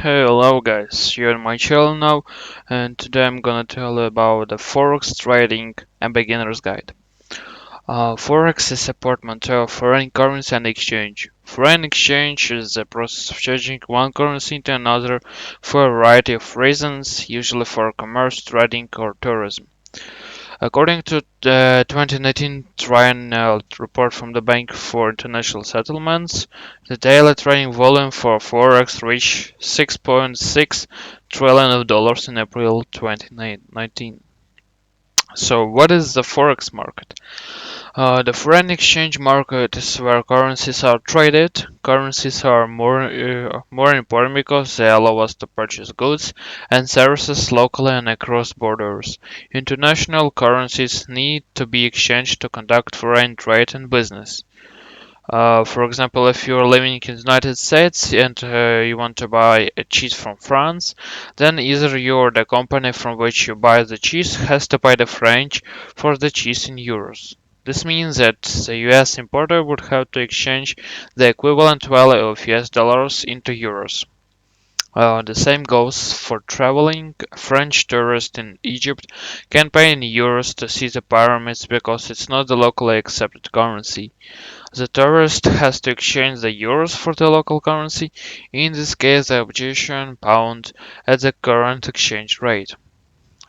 Hello guys, you're on my channel now, and today I'm gonna tell you about the Forex trading and beginner's guide. Forex is a portmanteau of foreign currency and exchange. Foreign exchange is the process of changing one currency into another for a variety of reasons, usually for commerce, trading, or tourism. According to the 2019 triennial report from the Bank for International Settlements, the daily trading volume for Forex reached $6.6 trillion in April 2019. So, what is the Forex market? The foreign exchange market is where currencies are traded. Currencies are more important because they allow us to purchase goods and services locally and across borders. International currencies need to be exchanged to conduct foreign trade and business. For example, if you're living in the United States and you want to buy a cheese from France, then either you or the company from which you buy the cheese has to pay the French for the cheese in euros. This means that the US importer would have to exchange the equivalent value of US dollars into euros. The same goes for traveling. French tourists in Egypt can pay in euros to see the pyramids because it's not the locally accepted currency. The tourist has to exchange the euros for the local currency, in this case the Egyptian pound, at the current exchange rate.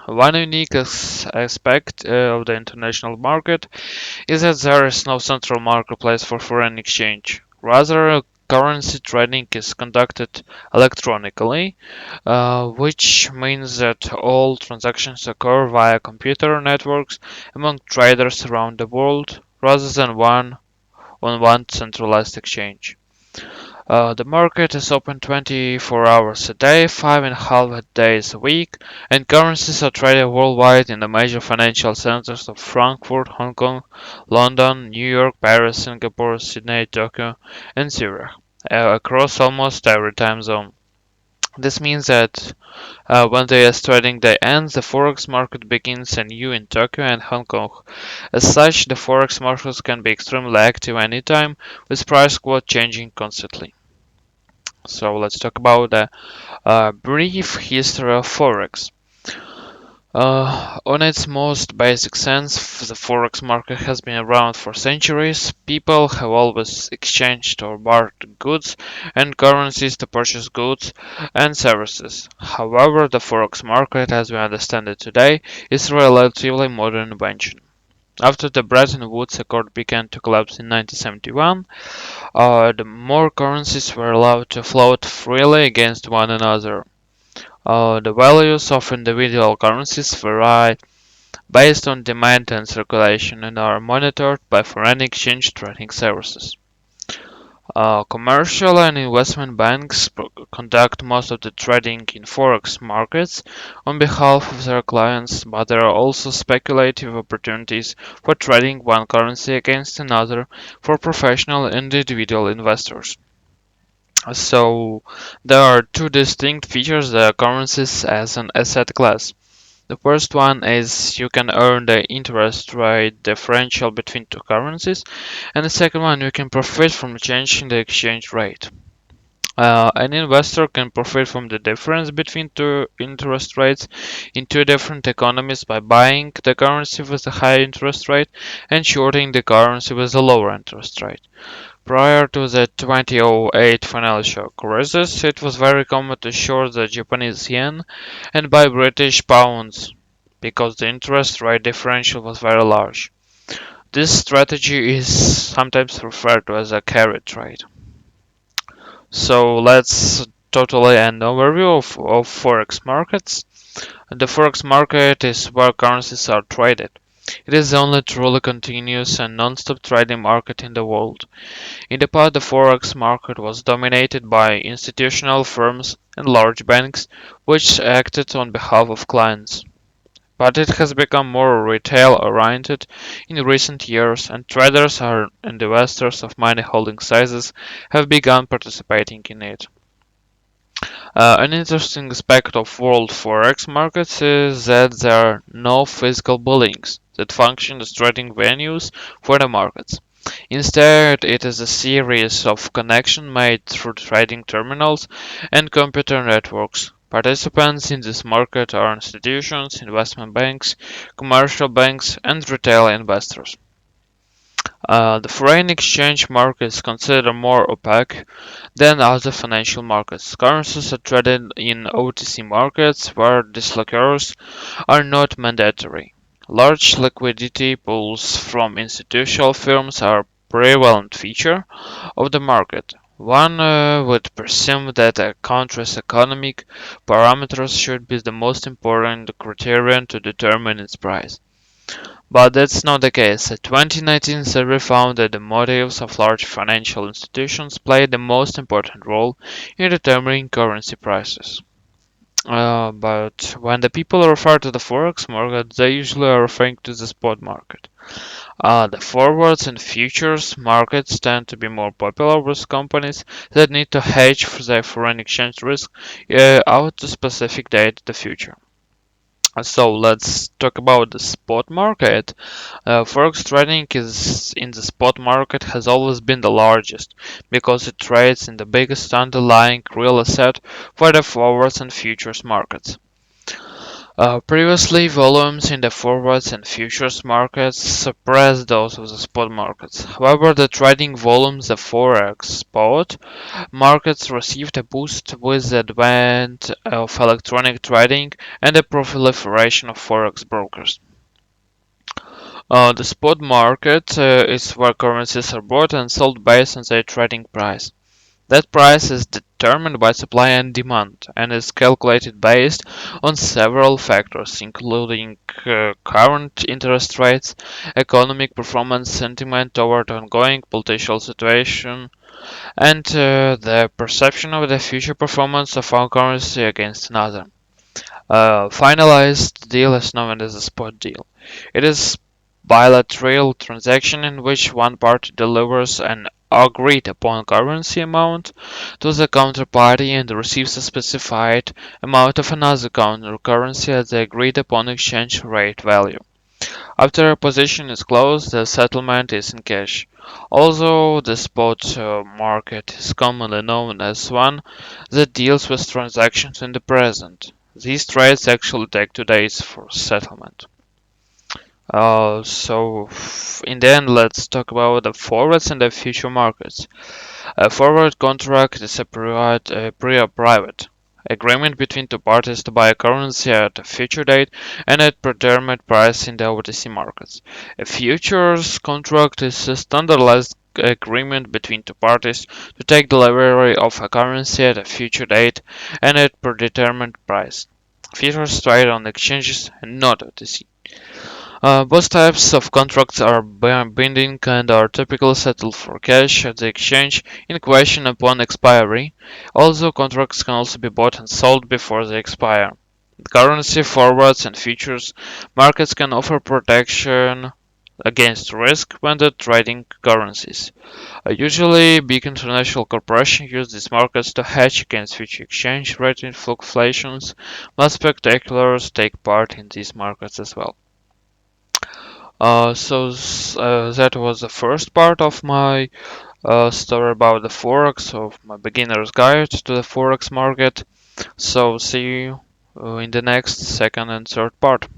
One unique aspect of the international market is that there is no central marketplace for foreign exchange. Rather, currency trading is conducted electronically, which means that all transactions occur via computer networks among traders around the world rather than on one centralized exchange. The market is open 24 hours a day, 5.5 days a week, and currencies are traded worldwide in the major financial centers of Frankfurt, Hong Kong, London, New York, Paris, Singapore, Sydney, Tokyo, and Zurich, across almost every time zone. This means that when the US trading day ends, the Forex market begins anew in Tokyo and Hong Kong. As such, the Forex markets can be extremely active anytime, with price quote changing constantly. So let's talk about the brief history of Forex. On its most basic sense, the Forex market has been around for centuries. People have always exchanged or bartered goods and currencies to purchase goods and services. However, the Forex market, as we understand it today, is a relatively modern invention. After the Bretton Woods Accord began to collapse in 1971, the more currencies were allowed to float freely against one another. The values of individual currencies vary based on demand and circulation and are monitored by foreign exchange trading services. Commercial and investment banks conduct most of the trading in forex markets on behalf of their clients, but there are also speculative opportunities for trading one currency against another for professional and individual investors. So there are two distinct features of currencies as an asset class. The first one is you can earn the interest rate differential between two currencies, and the second one you can profit from changing the exchange rate. An investor can profit from the difference between two interest rates in two different economies by buying the currency with a high interest rate and shorting the currency with a lower interest rate. Prior to the 2008 financial crisis, it was very common to short the Japanese yen and buy British pounds because the interest rate differential was very large. This strategy is sometimes referred to as a carry trade. So let's totally an overview of forex markets. The forex market is where currencies are traded. It is the only truly continuous and non-stop trading market in the world. In the past, the forex market was dominated by institutional firms and large banks, which acted on behalf of clients. But it has become more retail-oriented in recent years, and traders and investors of many holding sizes have begun participating in it. An interesting aspect of world forex markets is that there are no physical buildings that function as trading venues for the markets. Instead, it is a series of connections made through trading terminals and computer networks. Participants in this market are institutions, investment banks, commercial banks, and retail investors. The foreign exchange market is considered more opaque than other financial markets. Currencies are traded in OTC markets where disclosures are not mandatory. Large liquidity pools from institutional firms are a prevalent feature of the market. One would presume that a country's economic parameters should be the most important criterion to determine its price. But that's not the case. A 2019 survey found that the motives of large financial institutions play the most important role in determining currency prices. But when the people refer to the forex market, they usually are referring to the spot market. The forwards and futures markets tend to be more popular with companies that need to hedge for their foreign exchange risk out to specific date in the future. So let's talk about the spot market. Forex trading is in the spot market has always been the largest because it trades in the biggest underlying real asset for the forwards and futures markets. Previously, volumes in the forwards and futures markets suppressed those of the spot markets. However, the trading volumes of Forex spot markets received a boost with the advent of electronic trading and the proliferation of Forex brokers. The spot market is where currencies are bought and sold based on their trading price. That price is determined by supply and demand and is calculated based on several factors, including current interest rates, economic performance, sentiment toward ongoing political situation, and the perception of the future performance of one currency against another. Finalized deal is known as a spot deal. It is bilateral transaction in which one party delivers an agreed upon currency amount to the counterparty and receives a specified amount of another counter currency at the agreed upon exchange rate value. After a position is closed, the settlement is in cash. Although the spot market is commonly known as one that deals with transactions in the present, these trades actually take 2 days for settlement. In the end, let's talk about the forwards and the future markets. A forward contract is a private agreement between two parties to buy a currency at a future date and at predetermined price in the OTC markets. A futures contract is a standardized agreement between two parties to take delivery of a currency at a future date and at predetermined price. Futures trade on exchanges and not OTC. Both types of contracts are binding and are typically settled for cash at the exchange in question upon expiry, although contracts can also be bought and sold before they expire. Currency forwards and futures markets can offer protection against risk when they're trading currencies. Usually, big international corporations use these markets to hedge against future exchange rate fluctuations, but speculators take part in these markets as well. That was the first part of my story about the Forex, of my beginner's guide to the Forex market. So see you in the next second and third part.